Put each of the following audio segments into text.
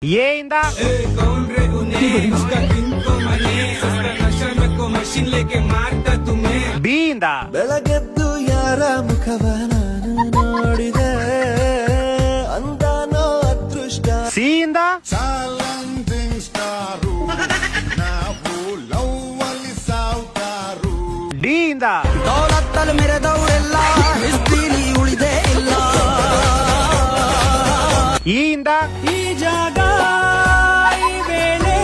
A ಇಂದ B ಇಂದ ಬೆಳಗೆದ್ದು ಯಾರ ಮುಖವ ನಾನು ನೋಡಿದೆ ಅಂದಾನೋ ಅದೃಷ್ಟ. ಸಿ ಇಂದ ಚಾಲೆಂಜಿಂಗ್ ಸ್ಟಾರು ನಾವು ಲವ್ ಅಲ್ಲಿ ಸಾವುಕಾರು. ಡಿ ಇಂದ ದೌಲತ್ತಲ್ಲಿ ಮೆರೆದವರೆಲ್ಲ ಹಿಸ್ತಿಲಿ ಉಳಿದೇ ಇಲ್ಲ. ಇ ಇಂದ ಈ ಜಾಗ ಈ ವೇಳೆ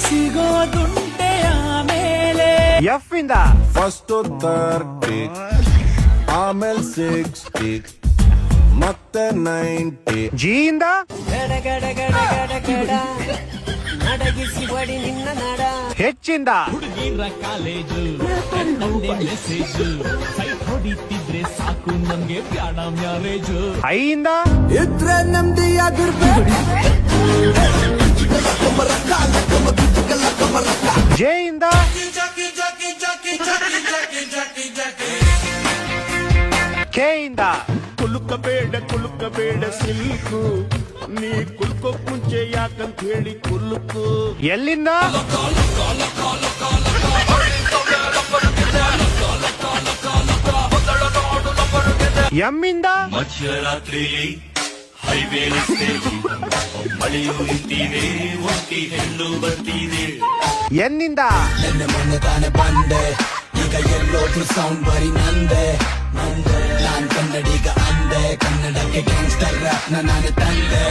ಸಿಗೋದುಂಟೆ ಆಮೇಲೆ. ಎಫ್ ಇಂದ ಫಸ್ಟ್ 30 ಆಮೇಲೆ 60 ಮತ್ತೆ 90. ಜಿ ಇಂದ ಗಡ ಗಡ ಗಡ ಗಡ ಗಡ ನಡಗಿಸಿ ಬಡಿ ನಿನ್ನ ನಡ. ಹೆಚ್ ಇಂದ ಹುಡುಗಿರ ಕಾಲೇಜು ಮೆಸೇಜು ಸೈಟ್ ಹೊಡಿತಿದ್ರೆ ಸಾಕು ನಮ್ಗೆ ಬ್ಯಾಡ ಮ್ಯಾರೇಜು. ಐ ಇಂದ ಇದ್ರೆ ನೆಮ್ಮದಿಯಾಗಿರ್ಬೇಕು. ಜೆ ಇಂದ ಕೆ ಇಂದ ಕುಲುಕಬೇಡ ಸಿಲ್ಕು ನೀ ಕುಲ್ಕೋಕ್ ಮುಂಚೆ ಯಾಕಂತ ಹೇಳಿ ಕುಲ್ಕು. ಎಲ್ಲಿಂದ ಎಂ ಇಂದ ಮಧ್ಯರಾತ್ರಿಯಲ್ಲಿ ಹೈವೇ ರಸ್ತೆಯಲ್ಲಿ ಮಳೆಯು ನಿಂತಿದೆ, ಒಂಟಿ ಹೆಣ್ಣು ಬರ್ತಿದೆ. ಎನ್ ಇಂದ ನೆನ್ನೆ ಮೊನ್ನೆ ತಾನೆ ಬಂದೆ, ಈಗ ಎಲ್ಲೋದ್ರು ಸೌಂಡ್ ಬರೀ ನಂದೆ. ನಾನ್ ಕನ್ನಡಿಗ ಅಂದೆ, ಕನ್ನಡಕ್ಕೆ ಗ್ಯಾಂಗ್ಸ್ಟರ್ ರ್ಯಾಪ್ ನಾನೇ ತಂದೆ.